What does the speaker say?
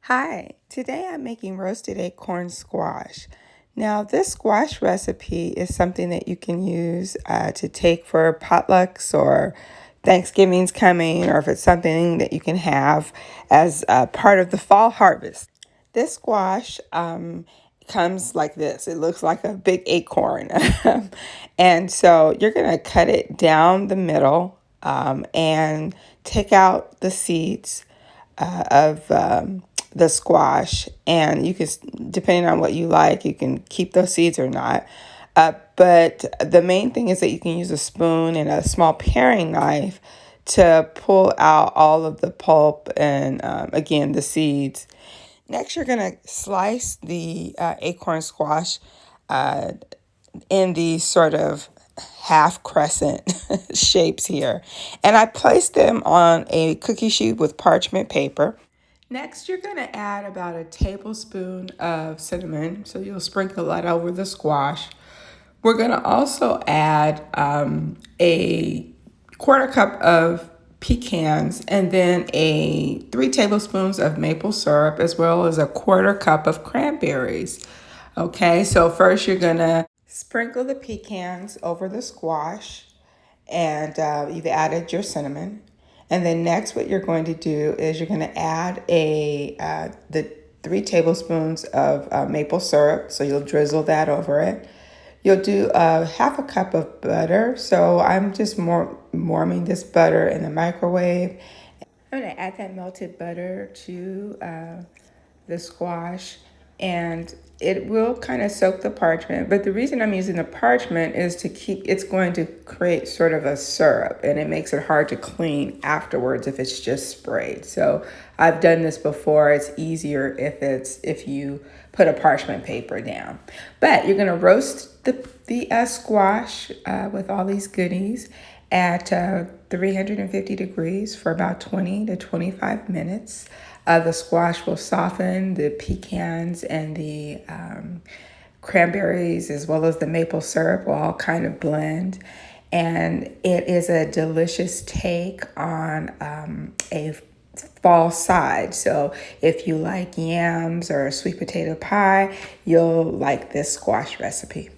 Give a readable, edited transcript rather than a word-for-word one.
Hi, today I'm making roasted acorn squash. Now, this squash recipe is something that you can use to take for potlucks or Thanksgiving's coming, or if it's something that you can have as part of the fall harvest. This squash comes like this. It looks like a big acorn. And so you're going to cut it down the middle and take out the seeds of the squash, and you can, depending on what you like, you can keep those seeds or not. But the main thing is that you can use a spoon and a small paring knife to pull out all of the pulp and again the seeds. Next, you're gonna slice the acorn squash in these sort of half crescent shapes here. And I placed them on a cookie sheet with parchment paper. Next, you're going to add about a tablespoon of cinnamon. So you'll sprinkle that over the squash. We're going to also add a quarter cup of pecans and then 3 tablespoons of maple syrup, as well as a quarter cup of cranberries. Okay, so first you're going to sprinkle the pecans over the squash, and you've added your cinnamon. And then next, what you're going to do is you're going to add the 3 tablespoons of maple syrup. So you'll drizzle that over it. You'll do half a cup of butter. So I'm just warming this butter in the microwave. I'm going to add that melted butter to the squash, and it will kind of soak the parchment. But the reason I'm using the parchment is it's going to create sort of a syrup, and it makes it hard to clean afterwards if it's just sprayed. So I've done this before. It's easier if you put a parchment paper down. But you're going to roast the squash with all these goodies at 350 degrees for about 20 to 25 minutes. The squash will soften, the pecans and the cranberries, as well as the maple syrup, will all kind of blend. And it is a delicious take on a fall side. So if you like yams or sweet potato pie, you'll like this squash recipe.